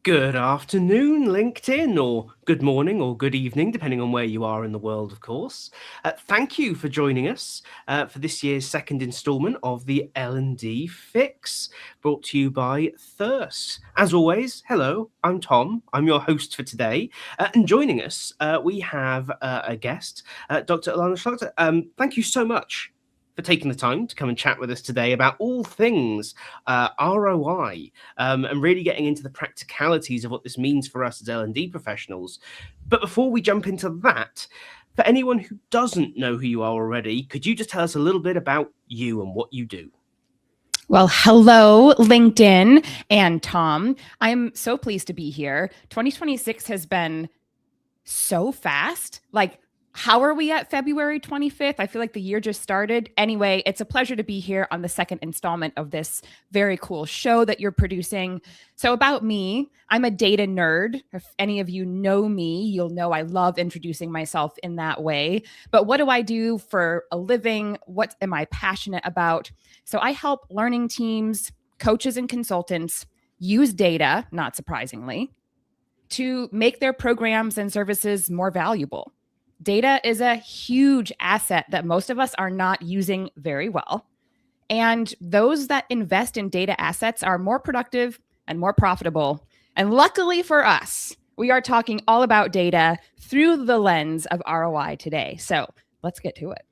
Good afternoon, LinkedIn, or good morning or good evening, depending on where you are in the world, of course. Thank you for joining us for this year's second installment of the L&D Fix, brought to you by Thirst. As always, hello, I'm Tom. I'm your host for today. And joining us, we have a guest, Dr. Alana Schlachter. Thank you so much for taking the time to come and chat with us today about all things ROI and really getting into the practicalities of what this means for us as L&D professionals. But before we jump into that, for anyone who doesn't know who you are already, could you just tell us a little bit about you and what you do? Well, hello, LinkedIn and Tom. I'm so pleased to be here. 2026 has been so fast. How are we at February 25th? I feel like the year just started. Anyway, it's a pleasure to be here on the second installment of this very cool show that you're producing. So about me, I'm a data nerd. If any of you know me, you'll know I love introducing myself in that way. But what do I do for a living? What am I passionate about? So I help learning teams, coaches, and consultants use data, not surprisingly, to make their programs and services more valuable. Data is a huge asset that most of us are not using very well. And those that invest in data assets are more productive and more profitable. And luckily for us, we are talking all about data through the lens of ROI today. So let's get to it.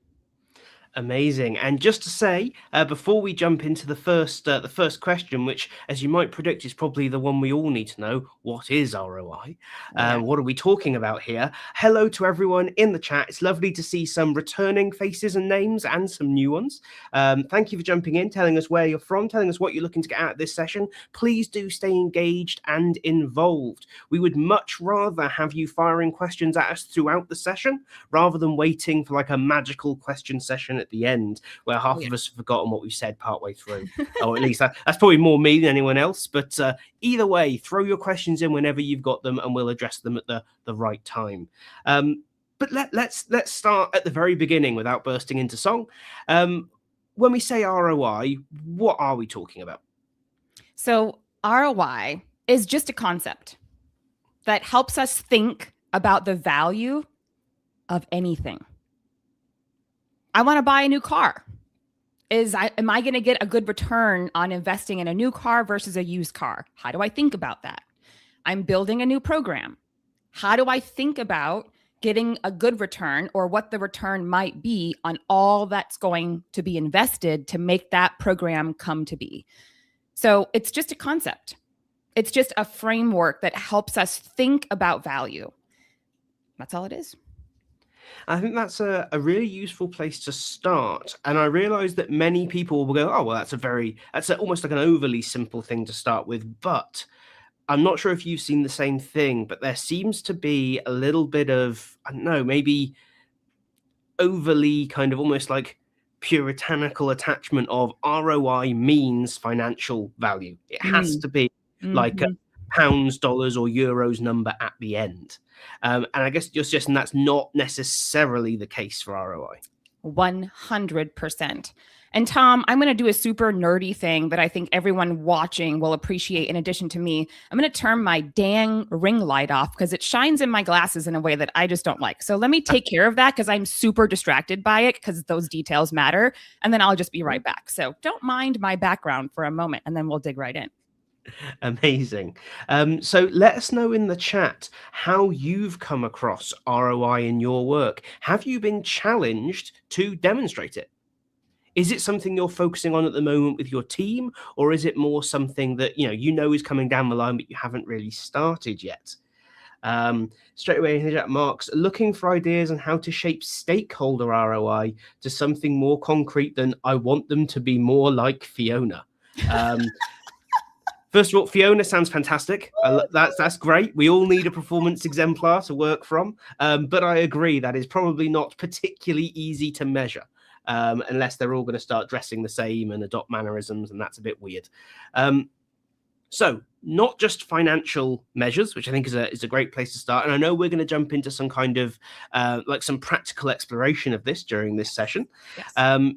Amazing. And just to say, before we jump into the first question, which, as you might predict, is probably the one we all need to know, what is ROI? What are we talking about here? Hello to everyone in the chat. It's lovely to see some returning faces and names and some new ones. Thank you for jumping in, telling us where you're from, telling us what you're looking to get out of this session. Please do stay engaged and involved. We would much rather have you firing questions at us throughout the session rather than waiting for like a magical question session at the end where half of us have forgotten what we said partway through. Or at least that's probably more me than anyone else. But either way, throw your questions in whenever you've got them and we'll address them at the right time. But let's start at the very beginning without bursting into song. When we say ROI, what are we talking about? So ROI is just a concept that helps us think about the value of anything. I want to buy a new car. Am I going to get a good return on investing in a new car versus a used car? How do I think about that? I'm building a new program. How do I think about getting a good return or what the return might be on all that's going to be invested to make that program come to be? So it's just a concept. It's just a framework that helps us think about value. That's all it is. I think that's a really useful place to start. And I realize that many people will go, oh, well, that's almost like an overly simple thing to start with. But I'm not sure if you've seen the same thing, but there seems to be a little bit of, I don't know, maybe overly kind of almost like puritanical attachment of ROI means financial value. It has to be like a pounds, dollars, or euros number at the end. And I guess you're suggesting that's not necessarily the case for ROI. 100%. And Tom, I'm going to do a super nerdy thing that I think everyone watching will appreciate in addition to me. I'm going to turn my dang ring light off because it shines in my glasses in a way that I just don't like. So let me take care of that because I'm super distracted by it because those details matter. And then I'll just be right back. So don't mind my background for a moment and then we'll dig right in. Amazing. So let us know in the chat how you've come across ROI in your work. Have you been challenged to demonstrate it? Is it something you're focusing on at the moment with your team, or is it more something that you know is coming down the line but you haven't really started yet? Straight away in chat, Mark's looking for ideas on how to shape stakeholder ROI to something more concrete than I want them to be more like Fiona. First of all, Fiona sounds fantastic. That's great. We all need a performance exemplar to work from. But I agree that is probably not particularly easy to measure unless they're all going to start dressing the same and adopt mannerisms, and that's a bit weird. So not just financial measures, which I think is a great place to start. And I know we're going to jump into some kind of like some practical exploration of this during this session. Yes.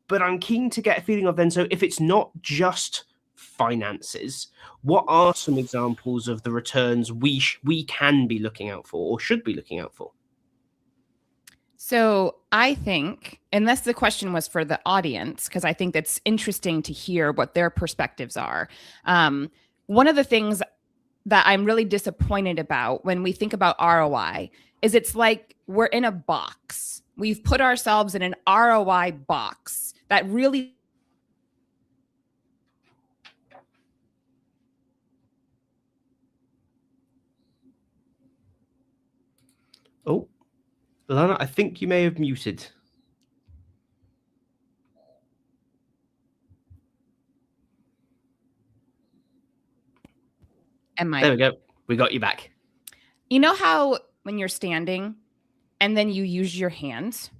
But I'm keen to get a feeling of then, so if it's not just finances, what are some examples of the returns we can be looking out for or should be looking out for? So I think, unless the question was for the audience, because I think that's interesting to hear what their perspectives are. One of the things that I'm really disappointed about when we think about ROI is it's like we're in a box. We've put ourselves in an ROI box that really Oh, Lana, I think you may have muted. There we go. We got you back. You know how when you're standing and then you use your hands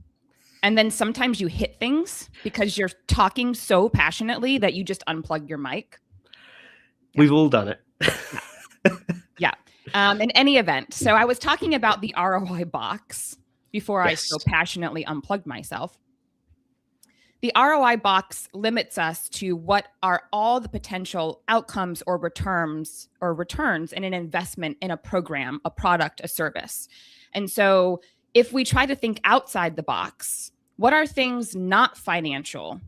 and then sometimes you hit things because you're talking so passionately that you just unplug your mic? Yeah. We've all done it. Yeah. In any event, so I was talking about the ROI box before I so passionately unplugged myself. The ROI box limits us to what are all the potential outcomes or returns in an investment in a program, a product, a service. And so if we try to think outside the box, what are things not financial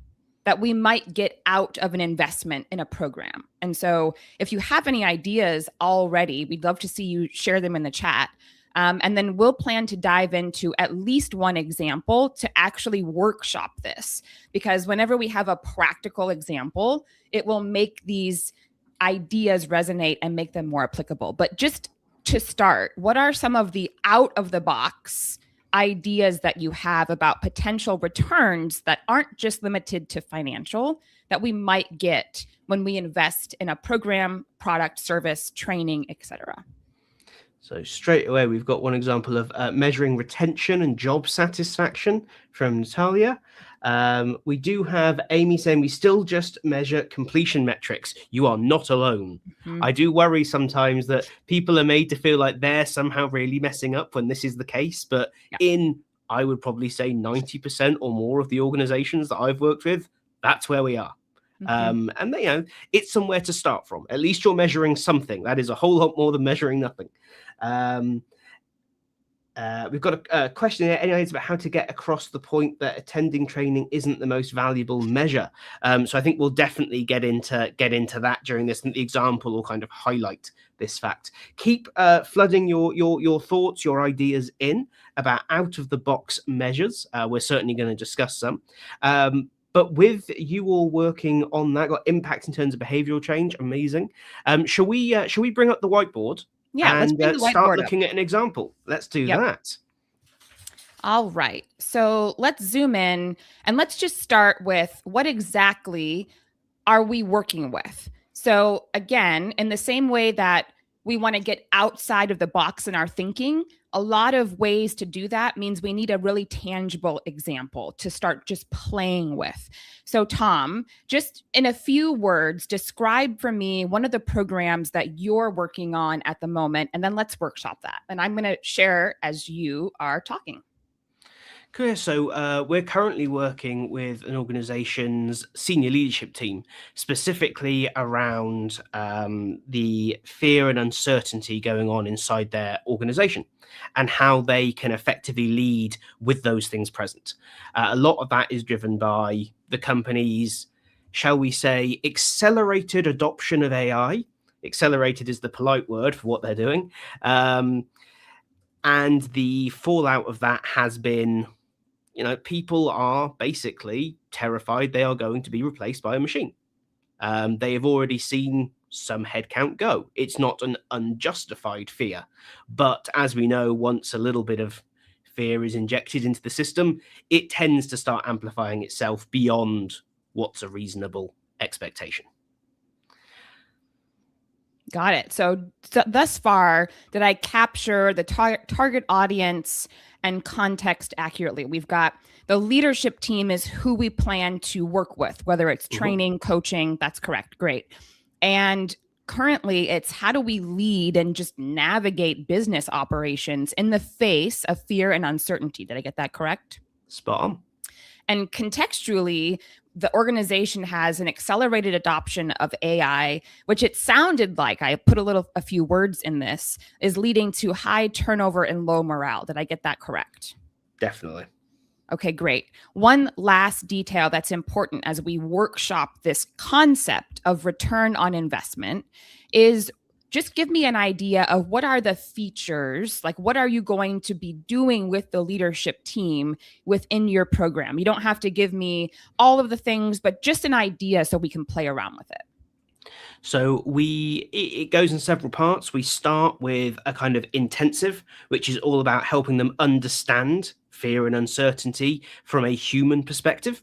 that we might get out of an investment in a program? And so if you have any ideas already, we'd love to see you share them in the chat. And then we'll plan to dive into at least one example to actually workshop this, because whenever we have a practical example, it will make these ideas resonate and make them more applicable. But just to start, what are some of the out of the box ideas that you have about potential returns that aren't just limited to financial that we might get when we invest in a program, product, service, training, etc.? So straight away, we've got one example of measuring retention and job satisfaction from Natalia. We do have Amy saying we still just measure completion metrics. You are not alone. Mm-hmm. I do worry sometimes that people are made to feel like they're somehow really messing up when this is the case. But I would probably say 90% or more of the organizations that I've worked with, that's where we are. Mm-hmm. And it's somewhere to start from. At least you're measuring something. That is a whole lot more than measuring nothing. We've got a question here. Any ideas about how to get across the point that attending training isn't the most valuable measure? So I think we'll definitely get into that during this, and the example will kind of highlight this fact. Keep flooding your thoughts, your ideas in about out of the box measures. We're certainly going to discuss some. But with you all working on that, got impact in terms of behavioral change. Amazing. Shall we bring up the whiteboard? Yeah, and start looking at an example. Let's do that. All right. So let's zoom in and let's just start with what exactly are we working with? So again, in the same way that we want to get outside of the box in our thinking, a lot of ways to do that means we need a really tangible example to start just playing with. So Tom, just in a few words, describe for me one of the programs that you're working on at the moment, and then let's workshop that. And I'm going to share as you are talking. Cool. So we're currently working with an organization's senior leadership team, specifically around the fear and uncertainty going on inside their organization and how they can effectively lead with those things present. A lot of that is driven by the company's, shall we say, accelerated adoption of AI. Accelerated is the polite word for what they're doing. And the fallout of that has been, people are basically terrified they are going to be replaced by a machine. They have already seen some headcount go. It's not an unjustified fear. But as we know, once a little bit of fear is injected into the system, it tends to start amplifying itself beyond what's a reasonable expectation. Got it. So thus far, did I capture the target audience and context accurately? We've got the leadership team is who we plan to work with, whether it's training, coaching. That's correct. Great. And currently it's how do we lead and just navigate business operations in the face of fear and uncertainty? Did I get that correct? Spot on. And contextually, the organization has an accelerated adoption of AI, which it sounded like, I put a few words in this, is leading to high turnover and low morale. Did I get that correct? Definitely. Okay, great. One last detail that's important as we workshop this concept of return on investment is just give me an idea of what are the features, like what are you going to be doing with the leadership team within your program? You don't have to give me all of the things, but just an idea so we can play around with it. So it goes in several parts. We start with a kind of intensive, which is all about helping them understand fear and uncertainty from a human perspective.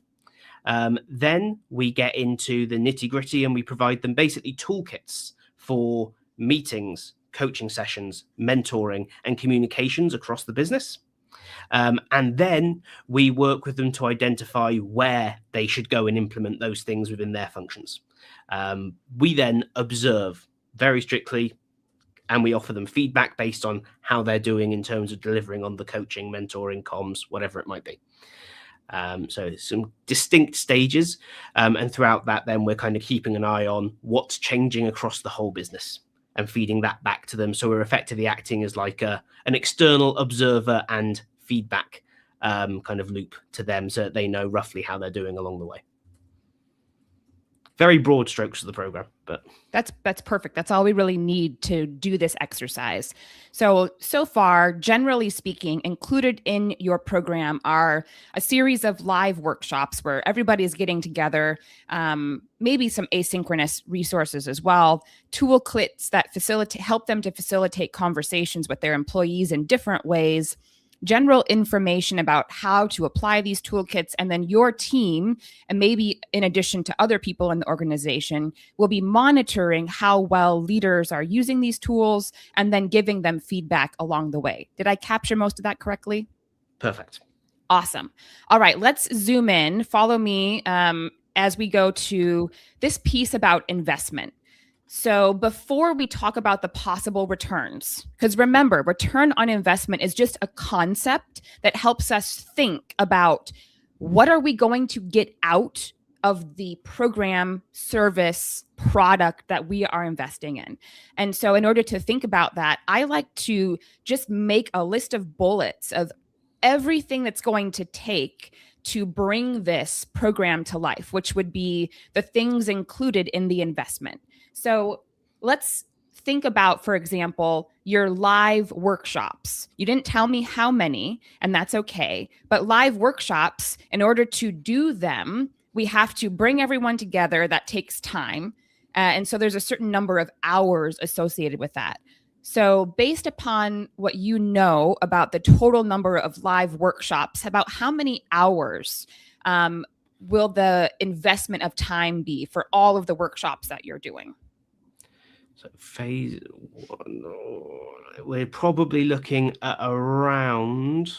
Then we get into the nitty gritty and we provide them basically toolkits for meetings, coaching sessions, mentoring, and communications across the business. And then we work with them to identify where they should go and implement those things within their functions. We then observe very strictly, and we offer them feedback based on how they're doing in terms of delivering on the coaching, mentoring, comms, whatever it might be. So some distinct stages. And throughout that, then we're kind of keeping an eye on what's changing across the whole business and feeding that back to them. So we're effectively acting as like an external observer and feedback kind of loop to them so that they know roughly how they're doing along the way. Very broad strokes of the program, but that's perfect. That's all we really need to do this exercise. So far, generally speaking, included in your program are a series of live workshops where everybody is getting together, maybe some asynchronous resources as well, toolkits that help them to facilitate conversations with their employees in different ways, general information about how to apply these toolkits, and then your team, and maybe in addition to other people in the organization, will be monitoring how well leaders are using these tools and then giving them feedback along the way. Did I capture most of that correctly? Perfect. Awesome. All right, let's zoom in. Follow me as we go to this piece about investment. So before we talk about the possible returns, because remember, return on investment is just a concept that helps us think about what are we going to get out of the program, service, product that we are investing in. And so in order to think about that, I like to just make a list of bullets of everything that's going to take to bring this program to life, which would be the things included in the investment. So let's think about, for example, your live workshops. You didn't tell me how many, and that's okay. But live workshops, in order to do them, we have to bring everyone together. That takes time. And so there's a certain number of hours associated with that. So based upon what you know about the total number of live workshops, about how many hours will the investment of time be for all of the workshops that you're doing? So phase one, we're probably looking at around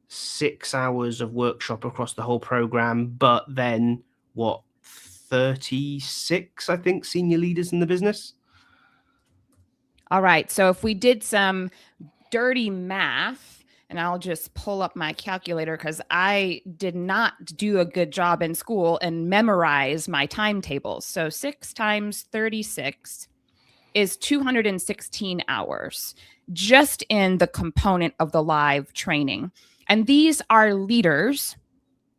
6 hours of workshop across the whole program, but then 36, I think, senior leaders in the business. All right. So if we did some dirty math, and I'll just pull up my calculator because I did not do a good job in school and memorize my timetables. So 6 times 36 is 216 hours just in the component of the live training. And these are leaders.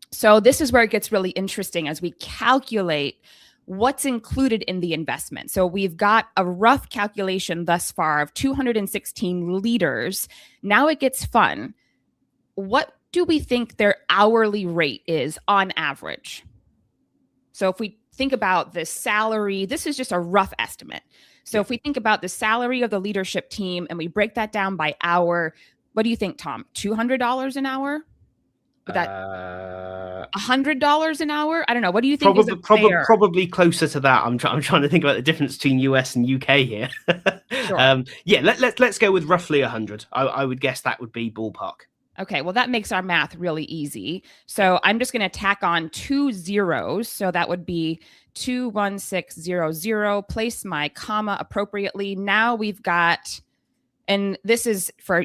So this is where it gets really interesting as we calculate what's included in the investment. So we've got a rough calculation thus far of 216 leaders. Now it gets fun. What do we think their hourly rate is on average? So if we think about the salary, this is just a rough estimate. So if we think about the salary of the leadership team and we break that down by hour, what do you think, Tom? $200 an hour? Would that $100 an hour? I don't know. What do you think? Probably closer to that. I'm trying to think about the difference between US and UK here. Sure. Let's go with roughly 100. I would guess that would be ballpark. Okay, well, that makes our math really easy. So I'm just going to tack on 2 zeros. So that would be 21600. Place my comma appropriately. Now we've got, and this is for,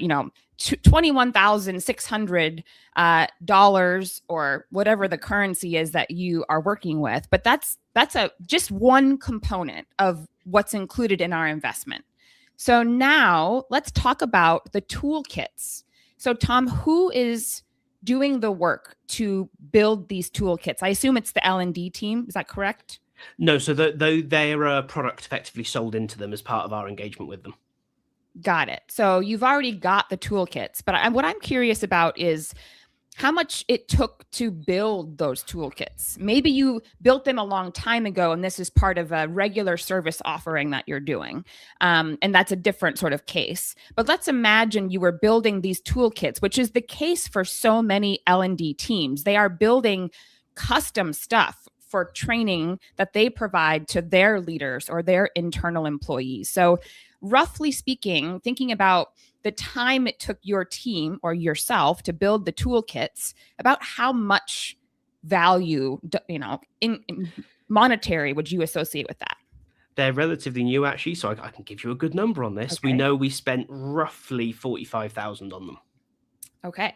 $21,600 or whatever the currency is that you are working with. But that's just one component of what's included in our investment. So now let's talk about the toolkits. So Tom, who is doing the work to build these toolkits? I assume it's the L&D team. Is that correct? No, so they're a product effectively sold into them as part of our engagement with them. Got it. So you've already got the toolkits, but what I'm curious about is how much it took to build those toolkits. Maybe you built them a long time ago, and this is part of a regular service offering that you're doing. And that's a different sort of case. But let's imagine you were building these toolkits, which is the case for so many L&D teams. They are building custom stuff for training that they provide to their leaders or their internal employees. So roughly speaking, thinking about the time it took your team or yourself to build the toolkits, about how much value, in monetary would you associate with that? They're relatively new, actually, so I can give you a good number on this. Okay. We know we spent roughly $45,000 on them. Okay.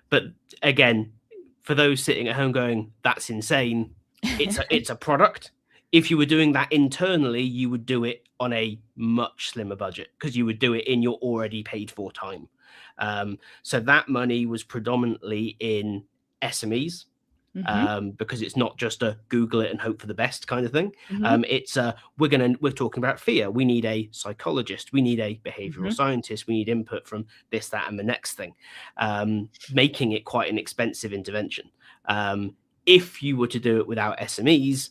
But again, for those sitting at home going, that's insane, it's a product. If you were doing that internally, you would do it on a much slimmer budget because you would do it in your already paid for time. So that money was predominantly in SMEs, because it's not just a Google it and hope for the best kind of thing. It's we're talking about fear. We need a psychologist. We need a behavioral scientist. We need input from this, that, and the next thing, making it quite an expensive intervention. If you were to do it without SMEs,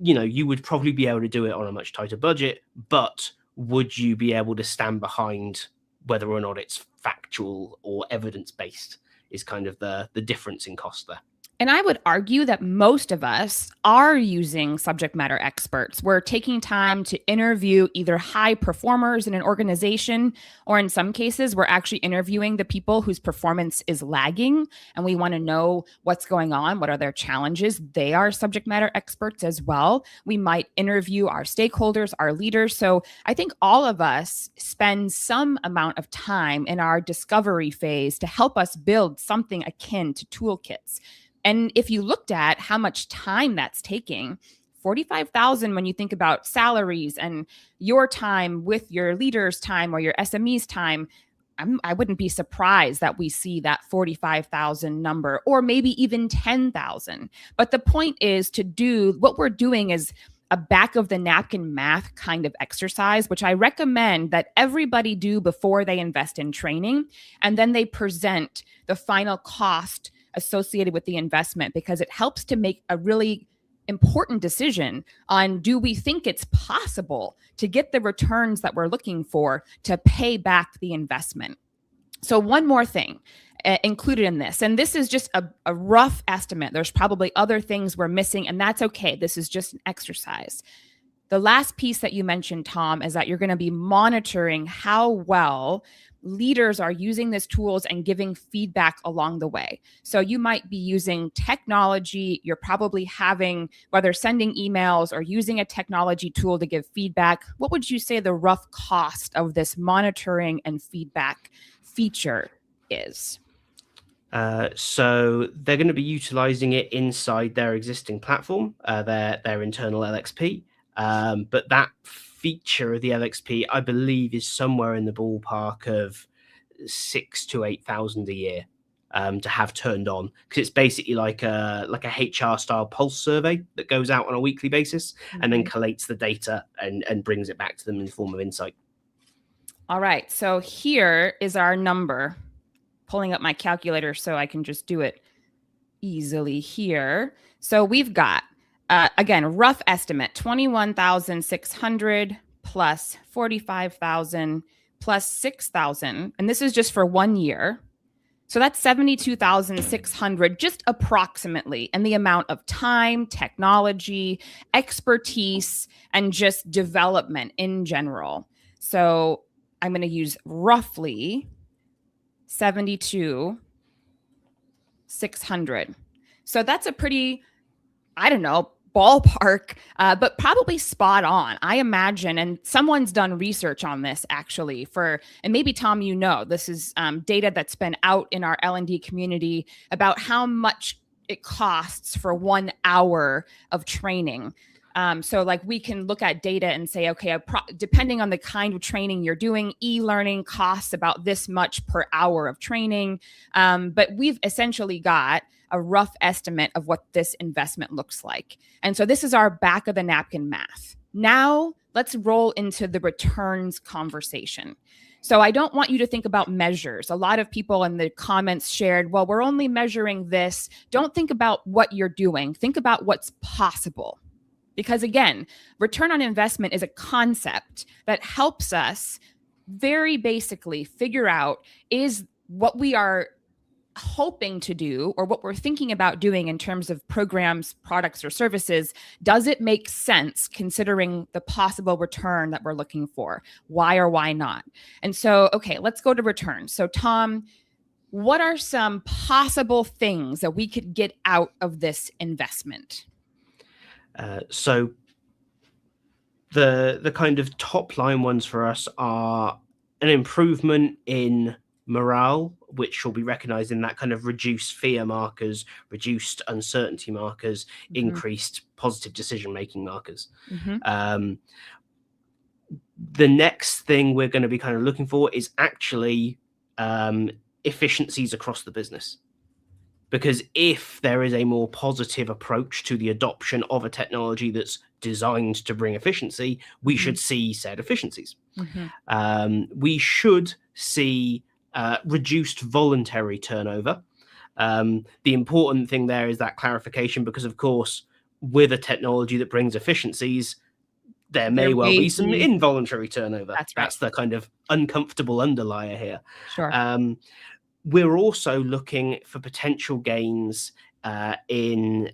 you would probably be able to do it on a much tighter budget, but would you be able to stand behind whether or not it's factual or evidence-based is kind of the difference in cost there. And I would argue that most of us are using subject matter experts. We're taking time to interview either high performers in an organization, or in some cases, we're actually interviewing the people whose performance is lagging, and we want to know what's going on, what are their challenges. They are subject matter experts as well. We might interview our stakeholders, our leaders. So I think all of us spend some amount of time in our discovery phase to help us build something akin to toolkits. And if you looked at how much time that's taking, 45,000 when you think about salaries and your time with your leaders' time or your SME's time, I wouldn't be surprised that we see that 45,000 number, or maybe even 10,000. But the point is to do what we're doing is a back of the napkin math kind of exercise, which I recommend that everybody do before they invest in training. And then they present the final cost associated with the investment, because it helps to make a really important decision on, do we think it's possible to get the returns that we're looking for to pay back the investment? So one more thing included in this, and this is just a rough estimate. There's probably other things we're missing, and that's okay. This is just an exercise. The last piece that you mentioned, Tom, is that you're going to be monitoring how well leaders are using these tools and giving feedback along the way. So you might be using technology. You're probably having, whether sending emails or using a technology tool to give feedback. What would you say the rough cost of this monitoring and feedback feature is? So they're going to be utilizing it inside their existing platform, their internal LXP. But that feature of the LXP, I believe, is somewhere in the ballpark of 6,000 to 8,000 a year to have turned on, because it's basically like a HR style pulse survey that goes out on a weekly basis and then collates the data and brings it back to them in the form of insight. All right, so here is our number. Pulling up my calculator so I can just do it easily here. So we've got, again, rough estimate, 21,600 plus 45,000 plus 6,000. And this is just for 1 year. So that's 72,600, just approximately, and the amount of time, technology, expertise, and just development in general. So I'm going to use roughly 72,600. So that's a pretty, I don't know, ballpark, but probably spot on, I imagine. And someone's done research on this actually and maybe Tom, this is data that's been out in our L&D community about how much it costs for 1 hour of training. So like we can look at data and say, okay, depending on the kind of training you're doing, e-learning costs about this much per hour of training. But we've essentially got a rough estimate of what this investment looks like. And so this is our back of the napkin math. Now let's roll into the returns conversation. So I don't want you to think about measures. A lot of people in the comments shared, well, we're only measuring this. Don't think about what you're doing. Think about what's possible. Because again, return on investment is a concept that helps us very basically figure out, is what we are hoping to do or what we're thinking about doing in terms of programs, products, or services, does it make sense considering the possible return that we're looking for? Why or why not? And so, okay, let's go to returns. So Tom, what are some possible things that we could get out of this investment? So the kind of top line ones for us are an improvement in morale, which will be recognized in that kind of reduced fear markers, reduced uncertainty markers, increased positive decision-making markers. The next thing we're going to be kind of looking for is actually efficiencies across the business. Because if there is a more positive approach to the adoption of a technology that's designed to bring efficiency, we should see said efficiencies. We should see reduced voluntary turnover. The important thing there is that clarification, because of course, with a technology that brings efficiencies, there may well be some involuntary turnover. That's right. That's the kind of uncomfortable underlier here. Sure. We're also looking for potential gains in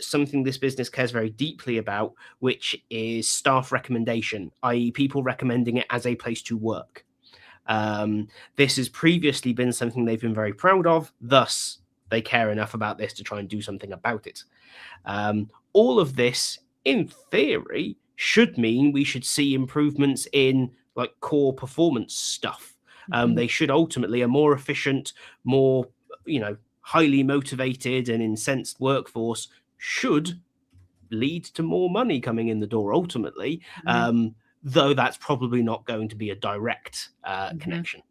something this business cares very deeply about, which is staff recommendation, i.e. people recommending it as a place to work. This has previously been something they've been very proud of, thus they care enough about this to try and do something about it. All of this, in theory, should mean we should see improvements in like core performance stuff. They should ultimately, a more efficient, more, highly motivated and incensed workforce should lead to more money coming in the door ultimately, though that's probably not going to be a direct connection.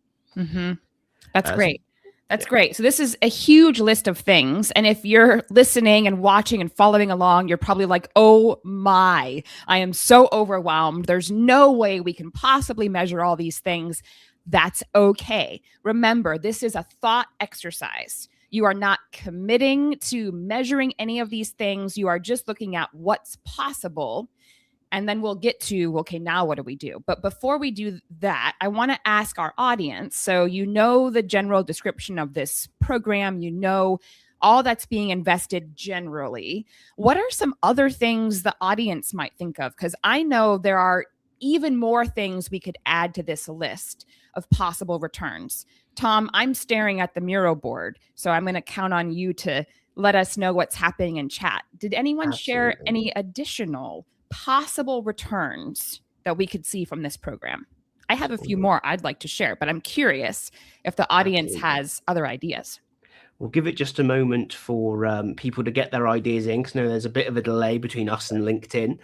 That's great. That's great. So this is a huge list of things. And if you're listening and watching and following along, you're probably like, oh my, I am so overwhelmed. There's no way we can possibly measure all these things. That's okay. Remember, this is a thought exercise. You are not committing to measuring any of these things. You are just looking at what's possible. And then we'll get to, okay, now what do we do? But before we do that, I want to ask our audience. So you know the general description of this program, all that's being invested generally. What are some other things the audience might think of? Because I know there are even more things we could add to this list of possible returns. Tom, I'm staring at the Miro board, so I'm going to count on you to let us know what's happening in chat. Did anyone share any additional possible returns that we could see from this program? I have a few more I'd like to share, but I'm curious if the audience has other ideas. We'll give it just a moment for people to get their ideas in, because I know there's a bit of a delay between us and LinkedIn.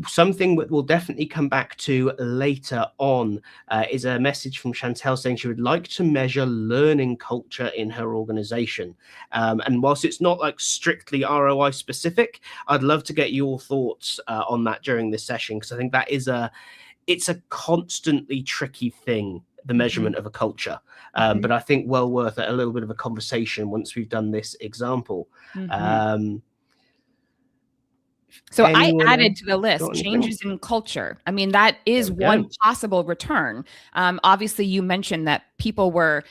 Something that we'll definitely come back to later on is a message from Chantel saying she would like to measure learning culture in her organization. And whilst it's not like strictly ROI specific, I'd love to get your thoughts on that during this session, because I think that is it's a constantly tricky thing, the measurement of a culture. But I think well worth a little bit of a conversation once we've done this example. So I added to the list changes in culture. I mean, that is one possible return. Obviously, you mentioned that people were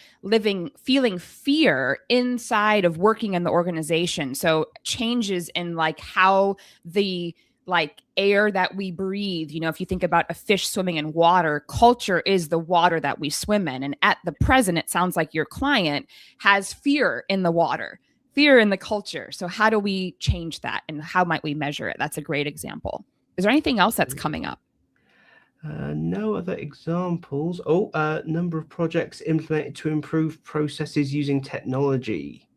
feeling fear inside of working in the organization. So changes in like how the air that we breathe, if you think about a fish swimming in water, culture is the water that we swim in. And at the present, it sounds like your client has fear in the water. fear in the culture. So how do we change that, and how might we measure it? That's a great example. Is there anything else that's coming up? No other examples. Number of projects implemented to improve processes using technology.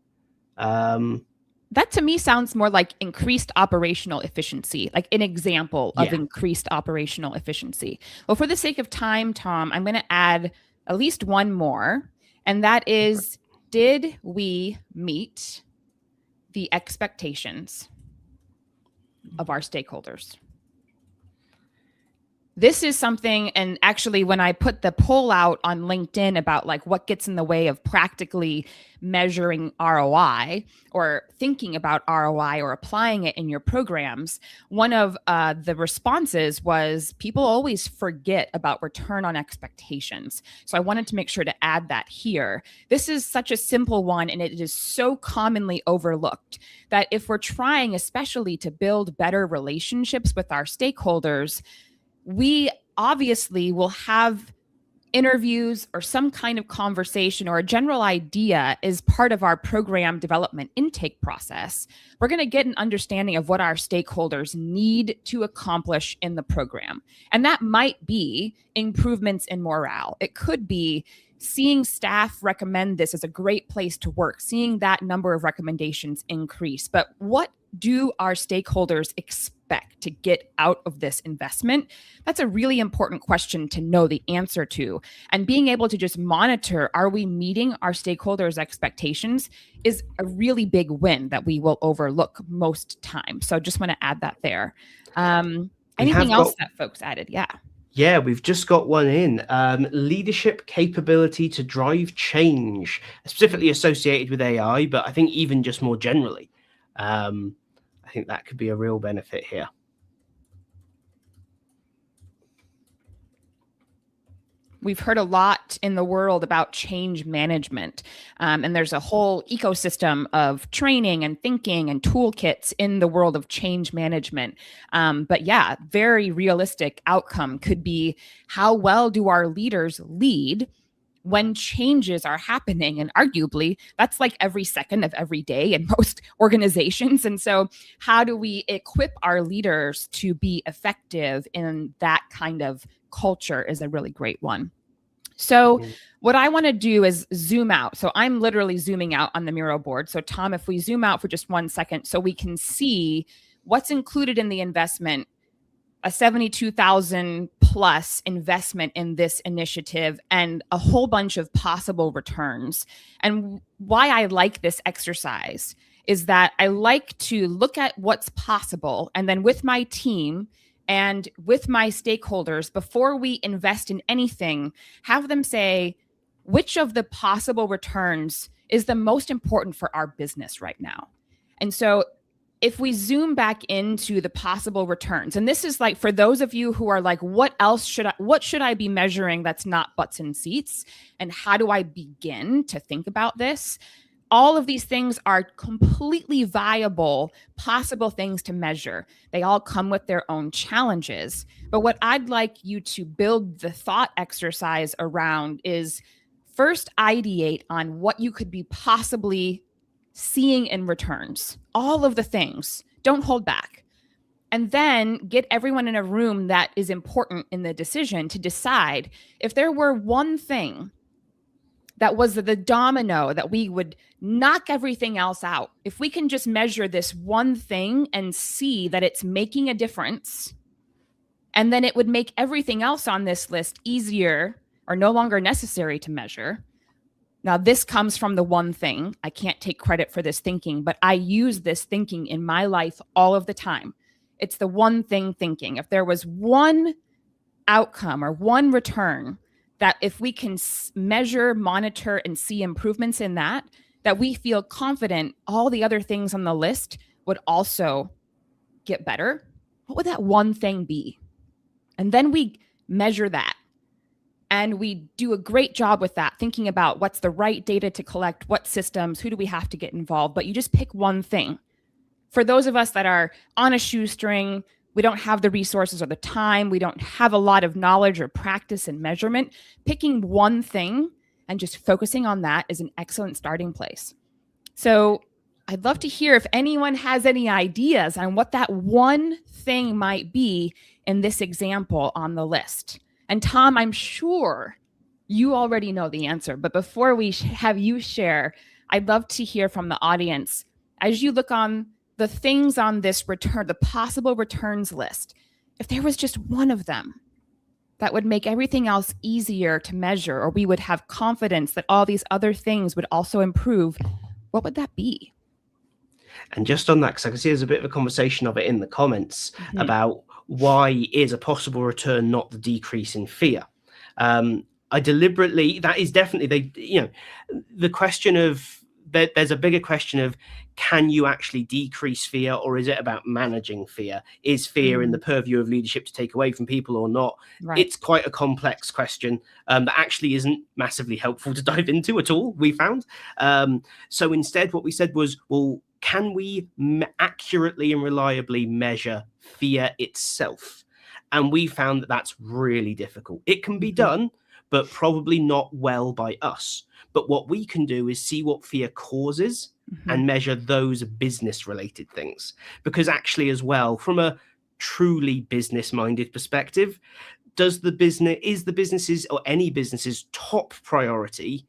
That to me sounds more like increased operational efficiency, like an example of increased operational efficiency. Well, for the sake of time, Tom, I'm going to add at least one more, and that is, did we meet the expectations of our stakeholders? This is something, and actually when I put the poll out on LinkedIn about like what gets in the way of practically measuring ROI or thinking about ROI or applying it in your programs, one of the responses was people always forget about return on expectations. So I wanted to make sure to add that here. This is such a simple one, and it is so commonly overlooked that if we're trying especially to build better relationships with our stakeholders, we obviously will have interviews or some kind of conversation or a general idea as part of our program development intake process. We're going to get an understanding of what our stakeholders need to accomplish in the program. And that might be improvements in morale. It could be seeing staff recommend this as a great place to work, seeing that number of recommendations increase. But what do our stakeholders expect to get out of this investment? That's a really important question to know the answer to. And being able to just monitor, are we meeting our stakeholders' expectations, is a really big win that we will overlook most times. So just want to add that there. Anything else that folks added? Yeah, we've just got one in. Leadership capability to drive change, specifically associated with AI, but I think even just more generally. I think that could be a real benefit here. We've heard a lot in the world about change management, and there's a whole ecosystem of training and thinking and toolkits in the world of change management. But yeah, very realistic outcome could be, how well do our leaders lead when changes are happening? And arguably, that's like every second of every day in most organizations. And so how do we equip our leaders to be effective in that kind of culture is a really great one. So what I want to do is zoom out. So I'm literally zooming out on the Miro board. So Tom, if we zoom out for just 1 second so we can see what's included in the investment, a 72,000 plus investment in this initiative and a whole bunch of possible returns. And why I like this exercise is that I like to look at what's possible, and then with my team and with my stakeholders, before we invest in anything, have them say, which of the possible returns is the most important for our business right now? And so if we zoom back into the possible returns, and this is like for those of you who are like, what should I be measuring that's not butts and seats? And how do I begin to think about this? All of these things are completely viable, possible things to measure. They all come with their own challenges. But what I'd like you to build the thought exercise around is first ideate on what you could be possibly seeing in returns, all of the things. Don't hold back. And then get everyone in a room that is important in the decision to decide if there were one thing that was the domino that we would knock everything else out. If we can just measure this one thing and see that it's making a difference, and then it would make everything else on this list easier or no longer necessary to measure. Now, this comes from the one thing. I can't take credit for this thinking, but I use this thinking in my life all of the time. It's the one thing thinking. If there was one outcome or one return that if we can measure, monitor, and see improvements in that we feel confident all the other things on the list would also get better, what would that one thing be? And then we measure that. And we do a great job with that, thinking about what's the right data to collect, what systems, who do we have to get involved, but you just pick one thing. For those of us that are on a shoestring, we don't have the resources or the time, we don't have a lot of knowledge or practice in measurement, picking one thing and just focusing on that is an excellent starting place. So I'd love to hear if anyone has any ideas on what that one thing might be in this example on the list. And Tom, I'm sure you already know the answer, but before we have you share, I'd love to hear from the audience as you look on the things on this return, the possible returns list. If there was just one of them that would make everything else easier to measure, or we would have confidence that all these other things would also improve, what would that be? And just on that, because I can see there's a bit of a conversation of it in the comments about why is a possible return not the decrease in fear. I deliberately, that is definitely, the question of, there's a bigger question of, can you actually decrease fear, or is it about managing fear? Is fear in the purview of leadership to take away from people or not? Right. It's quite a complex question that actually isn't massively helpful to dive into at all, we found. So instead, what we said was, well, can we accurately and reliably measure fear itself? And we found that that's really difficult. It can be done, but probably not well by us. But what we can do is see what fear causes and measure those business-related things. Because actually, as well, from a truly business-minded perspective, is the business's or any business's top priority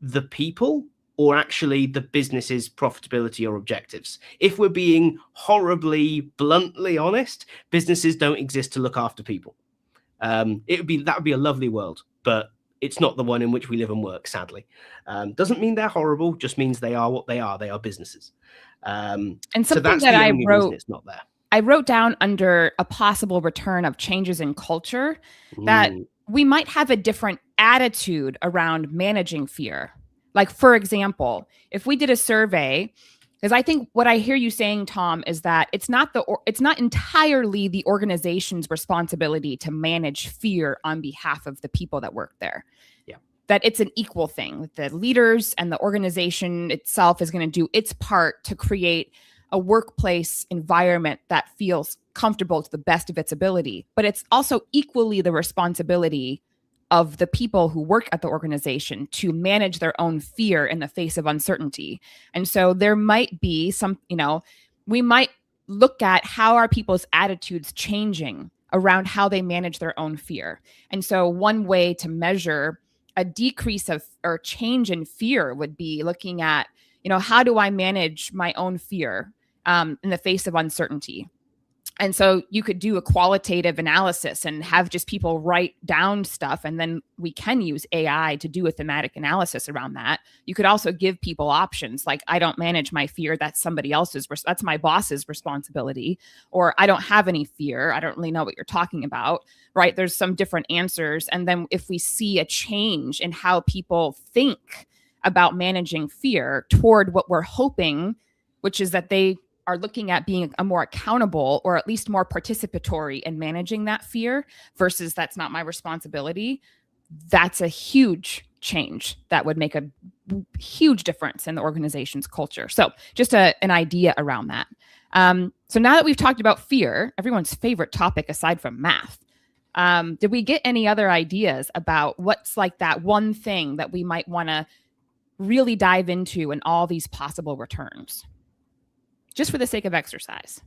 the people, or actually the business's profitability or objectives? If we're being horribly, bluntly honest, businesses don't exist to look after people. That would be a lovely world, but it's not the one in which we live and work, sadly. Doesn't mean they're horrible, just means they are what they are. They are businesses. And something so that's that I wrote, it's not there. I wrote down under a possible return of changes in culture that we might have a different attitude around managing fear. Like, for example, if we did a survey, because I think what I hear you saying, Tom, is that it's not entirely the organization's responsibility to manage fear on behalf of the people that work there. Yeah. That it's an equal thing. The leaders and the organization itself is going to do its part to create a workplace environment that feels comfortable to the best of its ability. But it's also equally the responsibility of the people who work at the organization to manage their own fear in the face of uncertainty. And so there might be some, we might look at how are people's attitudes changing around how they manage their own fear. And so one way to measure a decrease of or change in fear would be looking at, how do I manage my own fear in the face of uncertainty? And so you could do a qualitative analysis and have just people write down stuff. And then we can use AI to do a thematic analysis around that. You could also give people options like, I don't manage my fear. That's somebody else's, that's my boss's responsibility. Or I don't have any fear. I don't really know what you're talking about, right? There's some different answers. And then if we see a change in how people think about managing fear toward what we're hoping, which is that they are looking at being a more accountable or at least more participatory in managing that fear versus that's not my responsibility, that's a huge change that would make a huge difference in the organization's culture. So just an idea around that. So now that we've talked about fear, everyone's favorite topic aside from math, did we get any other ideas about what's like that one thing that we might want to really dive into in all these possible returns? Just for the sake of exercise.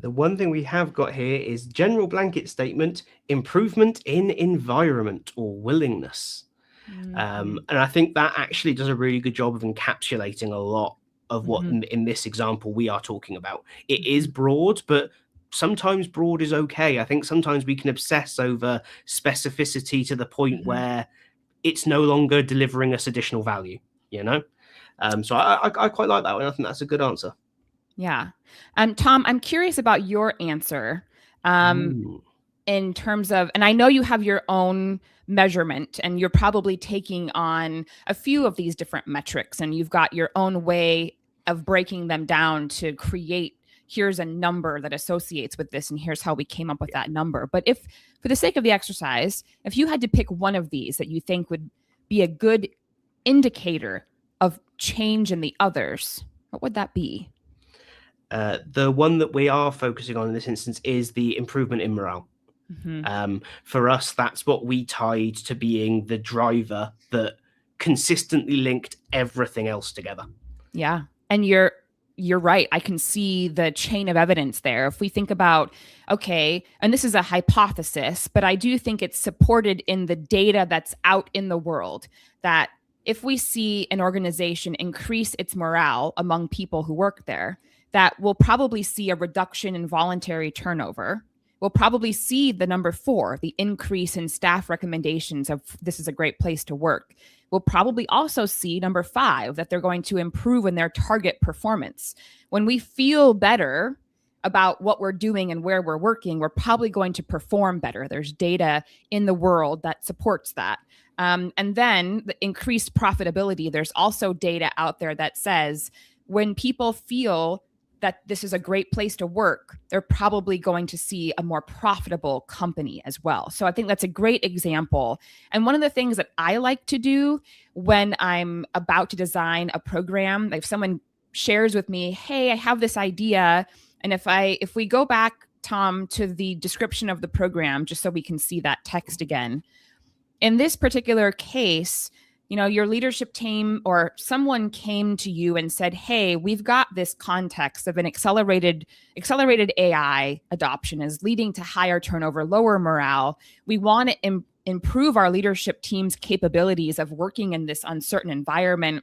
The one thing we have got here is general blanket statement, improvement in environment or willingness. And I think that actually does a really good job of encapsulating a lot of what in this example we are talking about. It is broad, but sometimes broad is okay. I think sometimes we can obsess over specificity to the point where it's no longer delivering us additional value, So I quite like that one. I think that's a good answer. Yeah. Tom, I'm curious about your answer in terms of, and I know you have your own measurement and you're probably taking on a few of these different metrics and you've got your own way of breaking them down to create, here's a number that associates with this and here's how we came up with that number. But if, for the sake of the exercise, if you had to pick one of these that you think would be a good indicator of change in the others, what would that be? The one that we are focusing on in this instance is the improvement in morale. For us, that's what we tied to being the driver that consistently linked everything else together. Yeah. And you're right. I can see the chain of evidence there. If we think about, okay, and this is a hypothesis, but I do think it's supported in the data that's out in the world, that if we see an organization increase its morale among people who work there, that we'll probably see a reduction in voluntary turnover. We'll probably see the number 4, the increase in staff recommendations of this is a great place to work. We'll probably also see number 5, that they're going to improve in their target performance. When we feel better about what we're doing and where we're working, we're probably going to perform better. There's data in the world that supports that. And then the increased profitability, there's also data out there that says when people feel that this is a great place to work, they're probably going to see a more profitable company as well. So I think that's a great example. And one of the things that I like to do when I'm about to design a program, if someone shares with me, hey, I have this idea, and if we go back, Tom, to the description of the program, just so we can see that text again. In this particular case, your leadership team or someone came to you and said, hey, we've got this context of an accelerated AI adoption is leading to higher turnover, lower morale. We want to improve our leadership team's capabilities of working in this uncertain environment.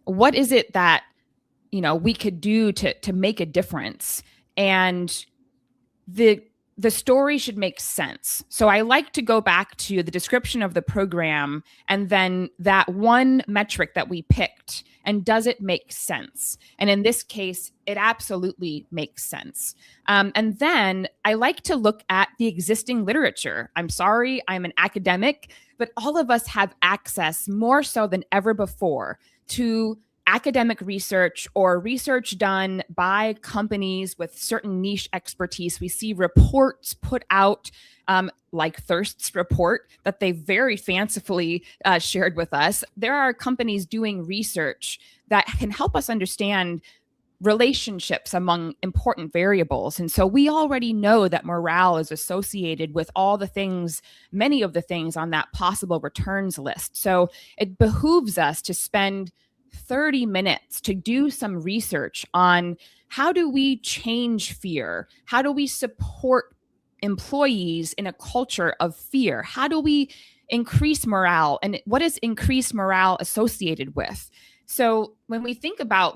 What is it that, we could do to make a difference? And the story should make sense. So I like to go back to the description of the program and then that one metric that we picked, and does it make sense? And in this case, it absolutely makes sense. And then I like to look at the existing literature. I'm sorry, I'm an academic, but all of us have access more so than ever before to academic research or research done by companies with certain niche expertise. We see reports put out like Thirst's report that they very fancifully shared with us. There are companies doing research that can help us understand relationships among important variables. And so we already know that morale is associated with all the things, many of the things on that possible returns list. So it behooves us to spend 30 minutes to do some research on how do we change fear? How do we support employees in a culture of fear? How do we increase morale? And what is increased morale associated with? So when we think about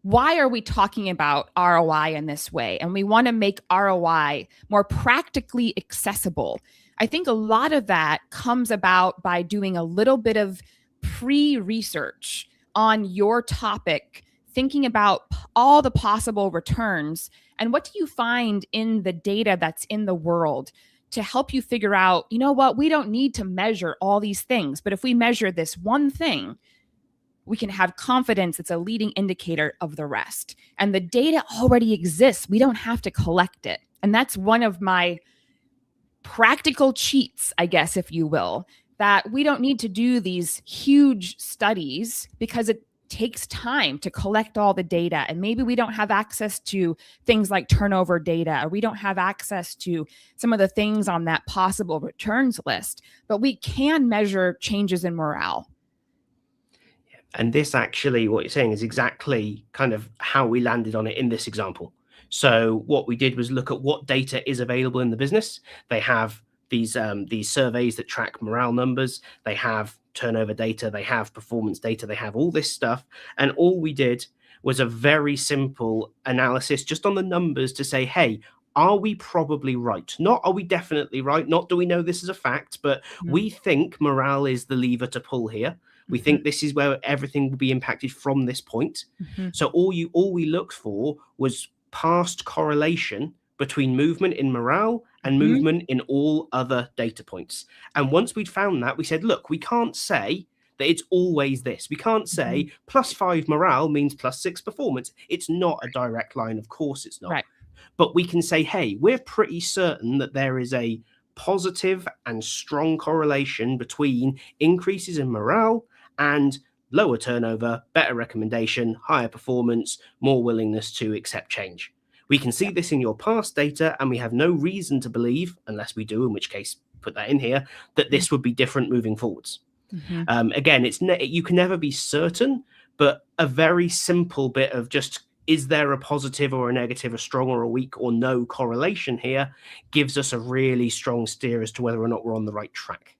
why are we talking about ROI in this way? And we want to make ROI more practically accessible. I think a lot of that comes about by doing a little bit of pre-research on your topic, thinking about all the possible returns and what do you find in the data that's in the world to help you figure out, what, we don't need to measure all these things, but if we measure this one thing, we can have confidence it's a leading indicator of the rest. And the data already exists. We don't have to collect it. And that's one of my practical cheats, I guess, if you will, that we don't need to do these huge studies because it takes time to collect all the data. And maybe we don't have access to things like turnover data, or we don't have access to some of the things on that possible returns list, but we can measure changes in morale. And this actually, what you're saying is exactly kind of how we landed on it in this example. So what we did was look at what data is available in the business. They have these surveys that track morale numbers, they have turnover data, they have performance data, they have all this stuff. And all we did was a very simple analysis just on the numbers to say, hey, are we probably right? Not are we definitely right? Not do we know this is a fact, but we think morale is the lever to pull here. We think this is where everything will be impacted from this point. So all we looked for was past correlation between movement in morale and movement in all other data points. And once we'd found that, we said, look, we can't say that it's always this. We can't say +5 morale means +6 performance. It's not a direct line. Of course it's not. Right. But we can say, hey, we're pretty certain that there is a positive and strong correlation between increases in morale and lower turnover, better recommendation, higher performance, more willingness to accept change. We can see this in your past data, and we have no reason to believe, unless we do, in which case put that in here, that this would be different moving forwards. Again, you can never be certain, but a very simple bit of just, is there a positive or a negative, a strong or a weak or no correlation here, gives us a really strong steer as to whether or not we're on the right track.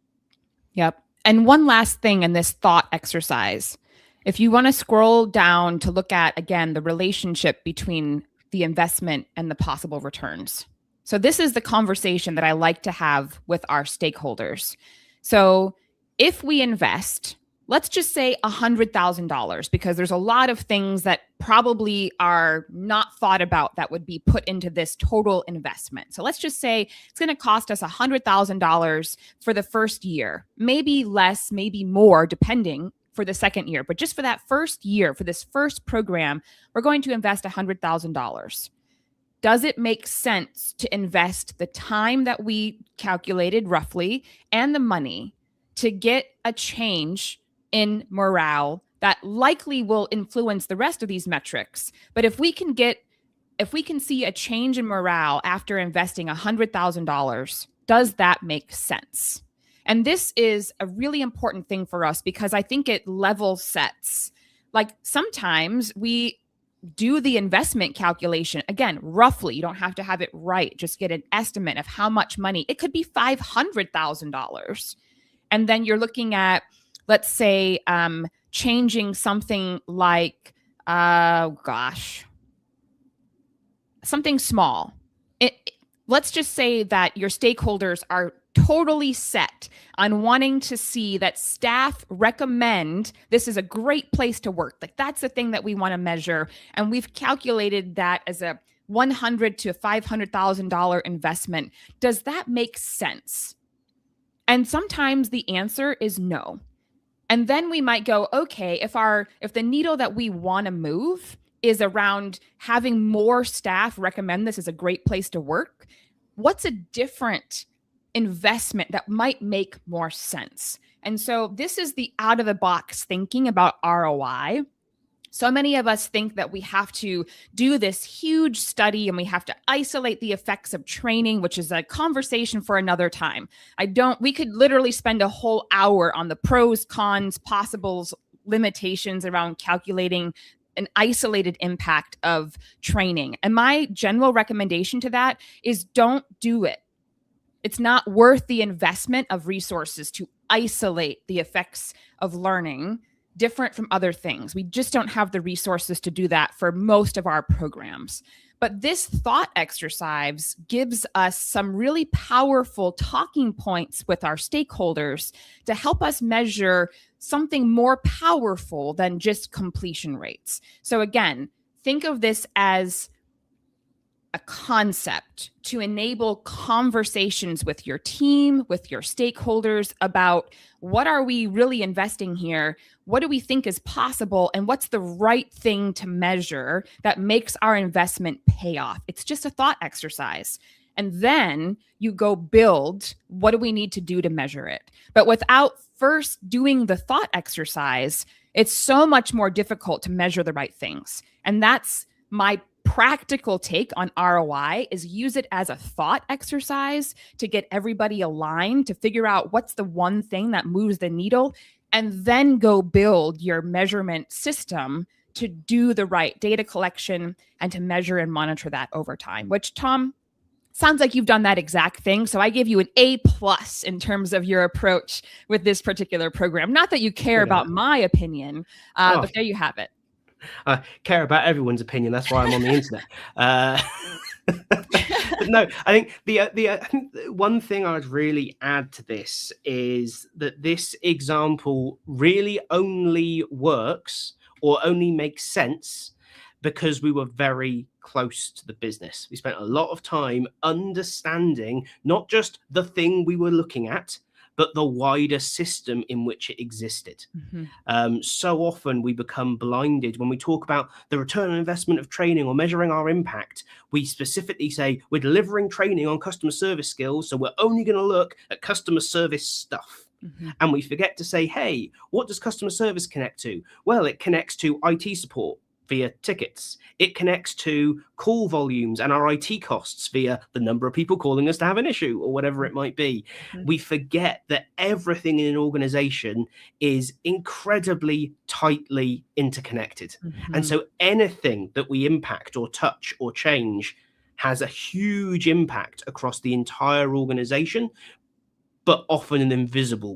Yep. And one last thing in this thought exercise, if you want to scroll down to look at, again, the relationship between the investment and the possible returns. So this is the conversation that I like to have with our stakeholders. So if we invest, let's just say $100,000, because there's a lot of things that probably are not thought about that would be put into this total investment. So let's just say it's going to cost us $100,000 for the first year, maybe less, maybe more, depending for the second year. But just for that first year, for this first program, we're going to invest $100,000. Does it make sense to invest the time that we calculated roughly and the money to get a change in morale that likely will influence the rest of these metrics? But if we can see a change in morale after investing $100,000, does that make sense? And this is a really important thing for us because I think it level sets. Like sometimes we do the investment calculation, again, roughly. You don't have to have it right. Just get an estimate of how much money. It could be $500,000. And then you're looking at, let's say, changing something like, something small. Let's just say that your stakeholders are totally set on wanting to see that staff recommend this is a great place to work. Like that's the thing that we want to measure. And we've calculated that as a $100,000 to $500,000 investment. Does that make sense? And sometimes the answer is no. And then we might go, okay, if the needle that we want to move is around having more staff recommend this as a great place to work, what's a different investment that might make more sense? And so this is the out of the box thinking about ROI. So many of us think that we have to do this huge study and we have to isolate the effects of training, which is a conversation for another time. We could literally spend a whole hour on the pros, cons, possibles, limitations around calculating an isolated impact of training. And my general recommendation to that is don't do it. It's not worth the investment of resources to isolate the effects of learning different from other things. We just don't have the resources to do that for most of our programs. But this thought exercise gives us some really powerful talking points with our stakeholders to help us measure something more powerful than just completion rates. So again, think of this as a concept to enable conversations with your team, with your stakeholders about what are we really investing here? What do we think is possible? And what's the right thing to measure that makes our investment pay off? It's just a thought exercise. And then you go build, what do we need to do to measure it? But without first doing the thought exercise, it's so much more difficult to measure the right things. And that's my practical take on ROI, is use it as a thought exercise to get everybody aligned, to figure out what's the one thing that moves the needle, and then go build your measurement system to do the right data collection and to measure and monitor that over time, which, Tom, sounds like you've done that exact thing. So I give you an A+ in terms of your approach with this particular program. Not that you care about my opinion, but there you have it. I care about everyone's opinion. That's why I'm on the internet. But no, I think the one thing I'd really add to this is that this example really only works or only makes sense because we were very close to the business. We spent a lot of time understanding not just the thing we were looking at, but the wider system in which it existed. Mm-hmm. So often we become blinded when we talk about the return on investment of training or measuring our impact. We specifically say we're delivering training on customer service skills, so we're only going to look at customer service stuff. Mm-hmm. And we forget to say, hey, what does customer service connect to? Well, it connects to IT support, via tickets. It connects to call volumes and our IT costs via the number of people calling us to have an issue or whatever it might be. We forget that everything in an organization is incredibly tightly interconnected. And so anything that we impact or touch or change has a huge impact across the entire organization, but often an invisible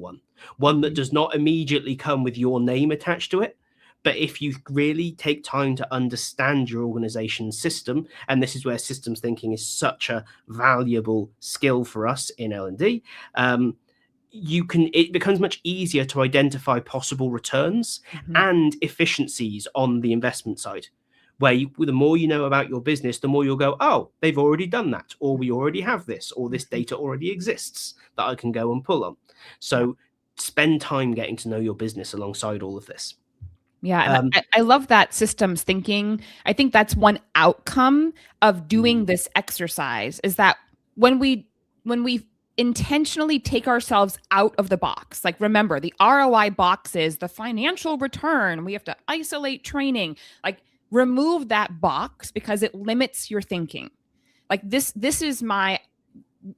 one that does not immediately come with your name attached to it. But if you really take time to understand your organization's system, and this is where systems thinking is such a valuable skill for us in L&D, it becomes much easier to identify possible returns and efficiencies on the investment side, where the more you know about your business, the more you'll go, oh, they've already done that, or we already have this, or this data already exists that I can go and pull on. So spend time getting to know your business alongside all of this. Yeah, and I love that systems thinking. I think that's one outcome of doing this exercise, is that when we intentionally take ourselves out of the box, like, remember, the ROI box is the financial return. We have to isolate training, like, remove that box because it limits your thinking. Like, this is my,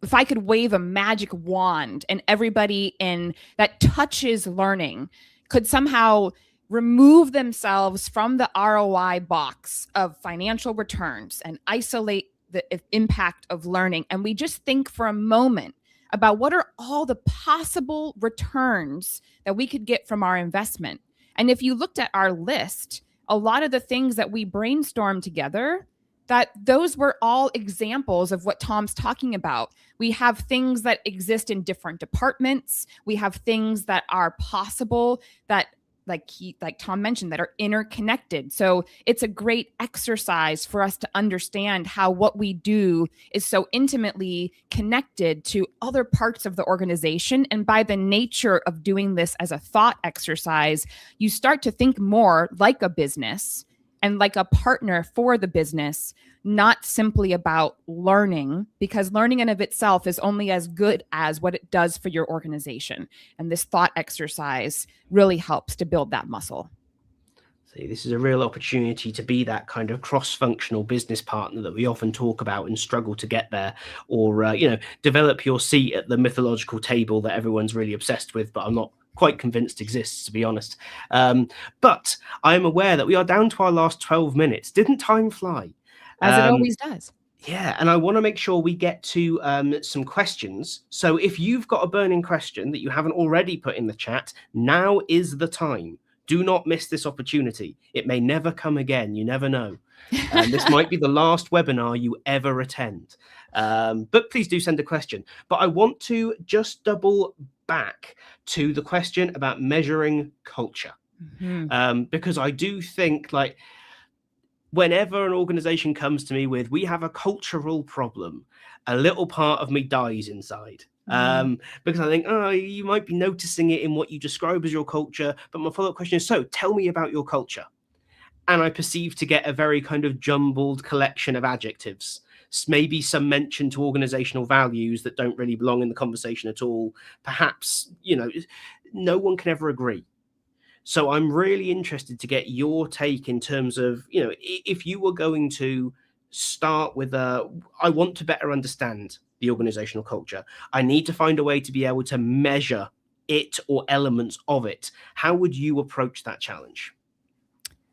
if I could wave a magic wand and everybody in that touches learning could somehow remove themselves from the ROI box of financial returns and isolate the impact of learning. And we just think for a moment about what are all the possible returns that we could get from our investment. And if you looked at our list, a lot of the things that we brainstormed together, that those were all examples of what Tom's talking about. We have things that exist in different departments. We have things that are possible that, like Tom mentioned, that are interconnected. So it's a great exercise for us to understand how what we do is so intimately connected to other parts of the organization. And by the nature of doing this as a thought exercise, you start to think more like a business and like a partner for the business, not simply about learning, because learning in of itself is only as good as what it does for your organization. And this thought exercise really helps to build that muscle. See, this is a real opportunity to be that kind of cross-functional business partner that we often talk about and struggle to get there, or develop your seat at the mythological table that everyone's really obsessed with, but I'm not quite convinced exists, to be honest. But I am aware that we are down to our last 12 minutes. Didn't time fly? As it always does. Yeah, and I want to make sure we get to some questions. So if you've got a burning question that you haven't already put in the chat, now is the time. Do not miss this opportunity. It may never come again. You never know. This might be the last webinar you ever attend. But please do send a question. But I want to just double back to the question about measuring culture. Because I do think, like, whenever an organization comes to me with, we have a cultural problem, a little part of me dies inside. Because I think, you might be noticing it in what you describe as your culture. But my follow-up question is, so tell me about your culture. And I perceive to get a very kind of jumbled collection of adjectives, maybe some mention to organizational values that don't really belong in the conversation at all. Perhaps, no one can ever agree. So I'm really interested to get your take in terms of, if you were going to start with I want to better understand the organizational culture. I need to find a way to be able to measure it or elements of it. How would you approach that challenge?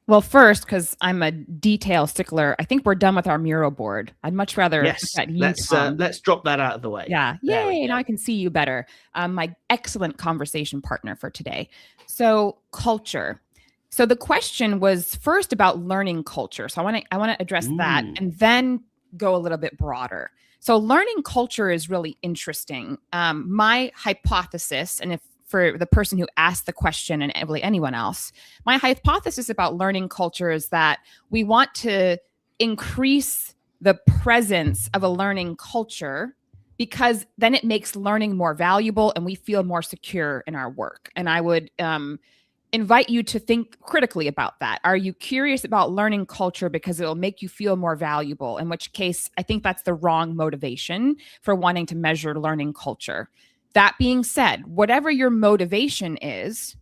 Well, first, because I'm a detail stickler, I think we're done with our Miro board. I'd much rather let's drop that out of the way. Yeah. Yay. Now I can see you better. My excellent conversation partner for today. So culture. So the question was first about learning culture. So I want to address that and then go a little bit broader. So learning culture is really interesting. My hypothesis, and if for the person who asked the question and really anyone else, my hypothesis about learning culture is that we want to increase the presence of a learning culture because then it makes learning more valuable and we feel more secure in our work. And I would invite you to think critically about that. Are you curious about learning culture because it'll make you feel more valuable? In which case, I think that's the wrong motivation for wanting to measure learning culture. That being said, whatever your motivation is,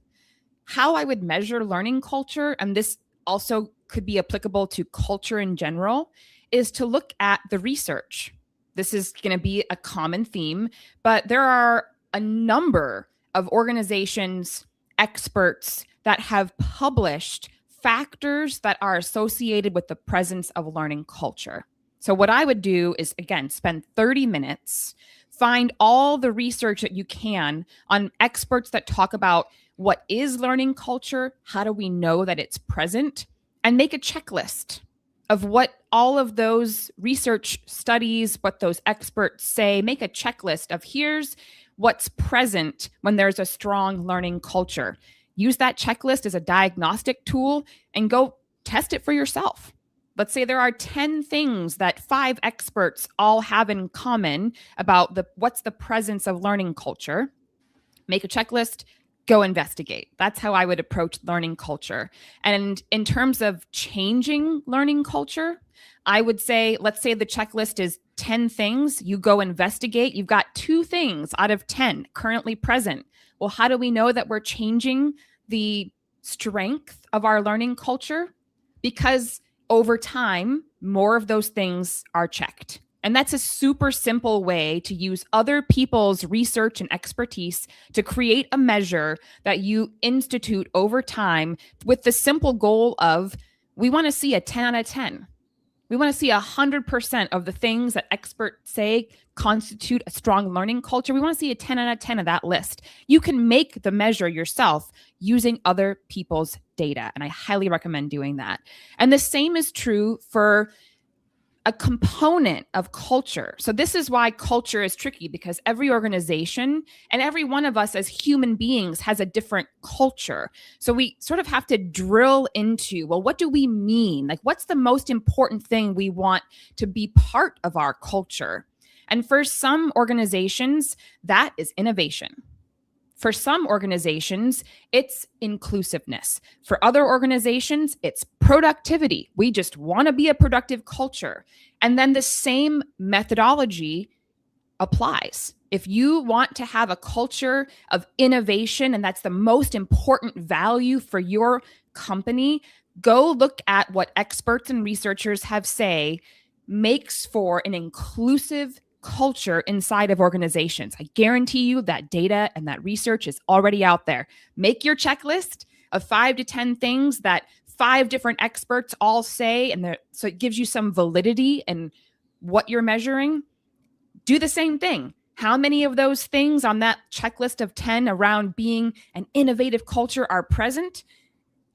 how I would measure learning culture, and this also could be applicable to culture in general is to look at the research. This is going to be a common theme, but there are a number of organizations, experts that have published factors that are associated with the presence of learning culture. So what I would do is, again, spend 30 minutes, find all the research that you can on experts that talk about what is learning culture, how do we know that it's present, and make a checklist of what all of those research studies, what those experts say. Make a checklist of here's what's present when there's a strong learning culture. Use that checklist as a diagnostic tool and go test it for yourself. Let's say there are 10 things that 5 experts all have in common about what's the presence of learning culture. Make a checklist, go investigate. That's how I would approach learning culture. And in terms of changing learning culture, I would say, let's say the checklist is 10 things, you go investigate. You've got 2 things out of 10 currently present. Well, how do we know that we're changing the strength of our learning culture? Because over time, more of those things are checked. And that's a super simple way to use other people's research and expertise to create a measure that you institute over time with the simple goal of, we want to see a 10 out of 10. We want to see 100% of the things that experts say constitute a strong learning culture. We want to see a 10 out of 10 of that list. You can make the measure yourself using other people's data, and I highly recommend doing that. And the same is true for a component of culture. So this is why culture is tricky, because every organization and every one of us as human beings has a different culture. So we sort of have to drill into, well, what do we mean? Like, what's the most important thing we want to be part of our culture? And for some organizations, that is innovation. For some organizations, it's inclusiveness. For other organizations, it's productivity. We just want to be a productive culture. And then the same methodology applies. If you want to have a culture of innovation, and that's the most important value for your company, go look at what experts and researchers have say makes for an inclusive culture inside of organizations. I guarantee you that data and that research is already out there. Make your checklist of 5 to 10 things that 5 different experts all say, and so it gives you some validity in what you're measuring. Do the same thing. How many of those things on that checklist of 10 around being an innovative culture are present?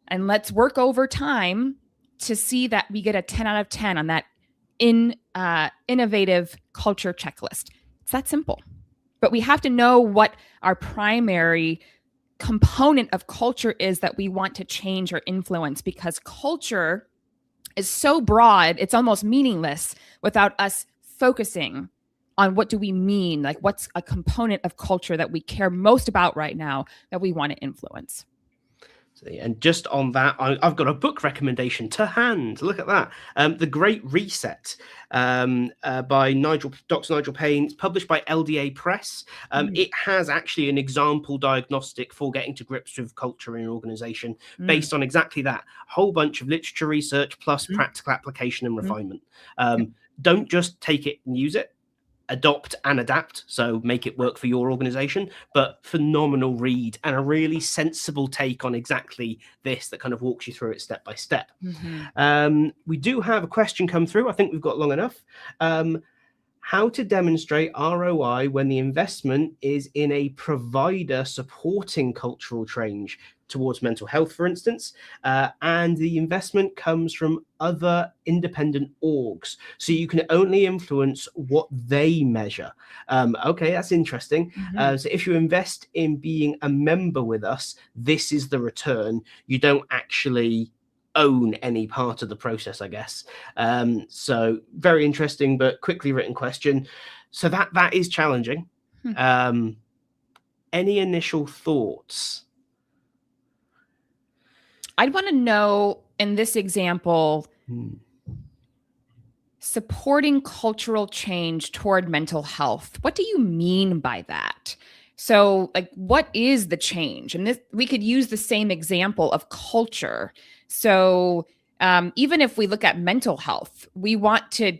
And let's work over time to see that we get a 10 out of 10 on that innovative culture checklist. It's that simple. But we have to know what our primary component of culture is that we want to change or influence, because culture is so broad, it's almost meaningless without us focusing on what do we mean, like what's a component of culture that we care most about right now that we want to influence. And just on that, I've got a book recommendation to hand. Look at that. The Great Reset by Dr. Nigel Payne. It's published by LDA Press. It has actually an example diagnostic for getting to grips with culture in an organization based on exactly that. A whole bunch of literature research plus practical application and refinement. Don't just take it and use it. Adopt and adapt, so make it work for your organization. But phenomenal read and a really sensible take on exactly this that kind of walks you through it step by step. We do have a question come through. I think we've got long enough. How to demonstrate ROI when the investment is in a provider supporting cultural change towards mental health, for instance, and the investment comes from other independent orgs. So you can only influence what they measure. Okay, that's interesting. So if you invest in being a member with us, this is the return. You don't actually own any part of the process, I guess. So very interesting, but quickly written question. So that is challenging. Any initial thoughts? I'd want to know, in this example, supporting cultural change toward mental health. What do you mean by that? So, like, what is the change? And this, we could use the same example of culture. So even if we look at mental health, we want to,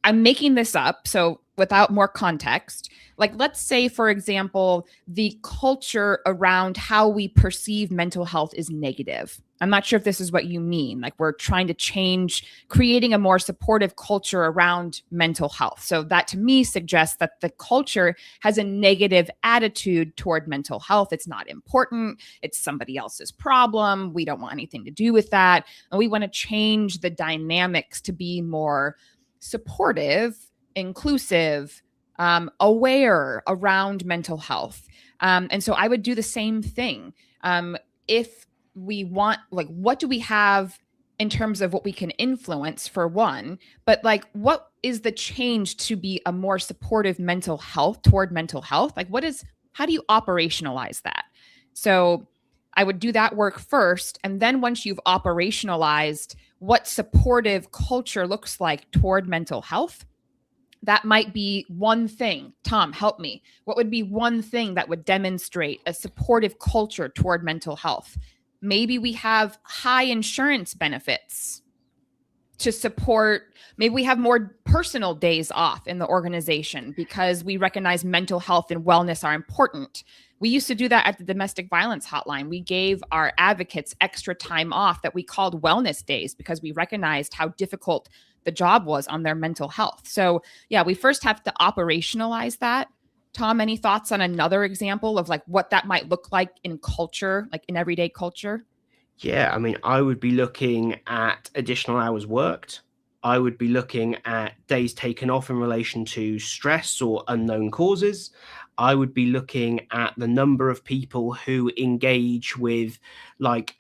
I'm making this up, so without more context, like let's say, for example, the culture around how we perceive mental health is negative. I'm not sure if this is what you mean. Like we're trying to change, creating a more supportive culture around mental health. So that to me suggests that the culture has a negative attitude toward mental health. It's not important. It's somebody else's problem. We don't want anything to do with that. And we want to change the dynamics to be more supportive, inclusive, aware around mental health. And so I would do the same thing. If we want, like, what do we have in terms of what we can influence for one, but like, what is the change to be a more supportive mental health toward mental health? Like, how do you operationalize that? So I would do that work first. And then once you've operationalized what supportive culture looks like toward mental health, that might be one thing. Tom, help me. What would be one thing that would demonstrate a supportive culture toward mental health? Maybe we have high insurance benefits to support. Maybe we have more personal days off in the organization because we recognize mental health and wellness are important. We used to do that at the domestic violence hotline. We gave our advocates extra time off that we called wellness days because we recognized how difficult the job was on their mental health. So yeah, we first have to operationalize that. Tom, any thoughts on another example of like what that might look like in culture, like in everyday culture? Yeah, I mean, I would be looking at additional hours worked. I would be looking at days taken off in relation to stress or unknown causes. I would be looking at the number of people who engage with like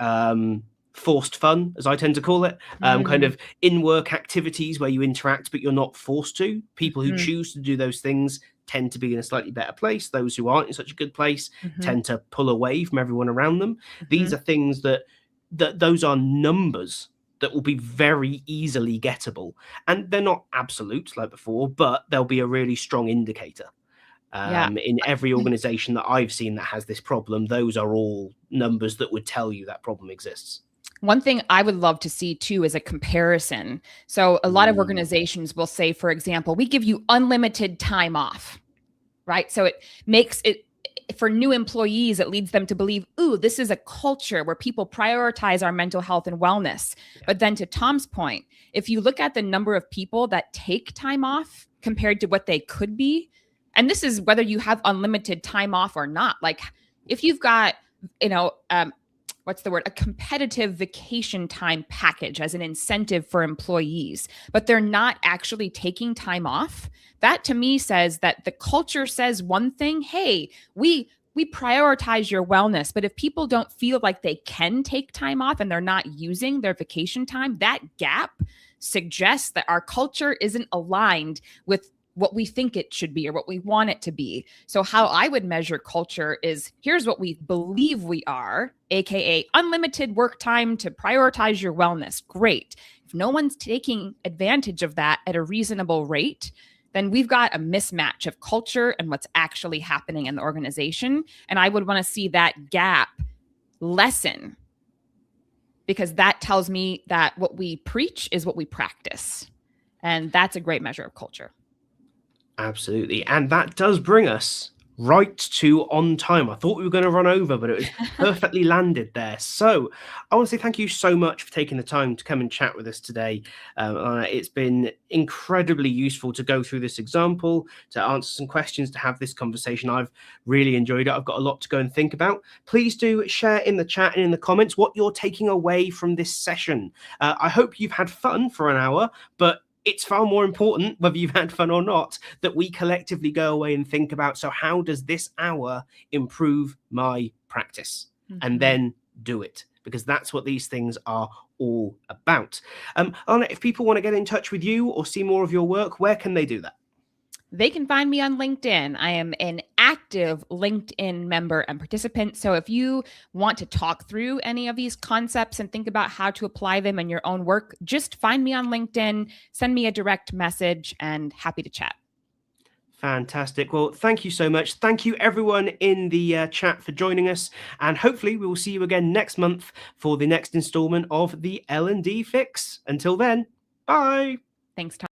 forced fun, as I tend to call it, kind of in-work activities where you interact, but you're not forced to. People who choose to do those things tend to be in a slightly better place. Those who aren't in such a good place tend to pull away from everyone around them. These are things that those are numbers that will be very easily gettable, and they're not absolute like before, but they'll be a really strong indicator. In every organization that I've seen that has this problem, those are all numbers that would tell you that problem exists. One thing I would love to see too is a comparison. So a lot of organizations will say, for example, we give you unlimited time off, right? So it makes it, for new employees, it leads them to believe, ooh, this is a culture where people prioritize our mental health and wellness. Yeah. But then to Tom's point, if you look at the number of people that take time off compared to what they could be, and this is whether you have unlimited time off or not, like if you've got, what's the word? A competitive vacation time package as an incentive for employees, but they're not actually taking time off. That to me says that the culture says one thing, hey, we prioritize your wellness, but if people don't feel like they can take time off and they're not using their vacation time, that gap suggests that our culture isn't aligned with what we think it should be or what we want it to be. So how I would measure culture is here's what we believe we are, AKA unlimited work time to prioritize your wellness. Great. If no one's taking advantage of that at a reasonable rate, then we've got a mismatch of culture and what's actually happening in the organization. And I would want to see that gap lessen, because that tells me that what we preach is what we practice. And that's a great measure of culture. Absolutely. And that does bring us right to on time. I thought we were going to run over, but it was perfectly landed there. So I want to say thank you so much for taking the time to come and chat with us today. It's been incredibly useful to go through this example, to answer some questions, to have this conversation. I've really enjoyed it. I've got a lot to go and think about. Please do share in the chat and in the comments what you're taking away from this session. I hope you've had fun for an hour, but it's far more important, whether you've had fun or not, that we collectively go away and think about, so how does this hour improve my practice? And then do it, because that's what these things are all about. Anna, if people want to get in touch with you or see more of your work, where can they do that? They can find me on LinkedIn. I am an active LinkedIn member and participant. So if you want to talk through any of these concepts and think about how to apply them in your own work, just find me on LinkedIn, send me a direct message, and happy to chat. Fantastic. Well, thank you so much. Thank you, everyone in the chat, for joining us. And hopefully we will see you again next month for the next installment of the L&D Fix. Until then, bye. Thanks, Tom.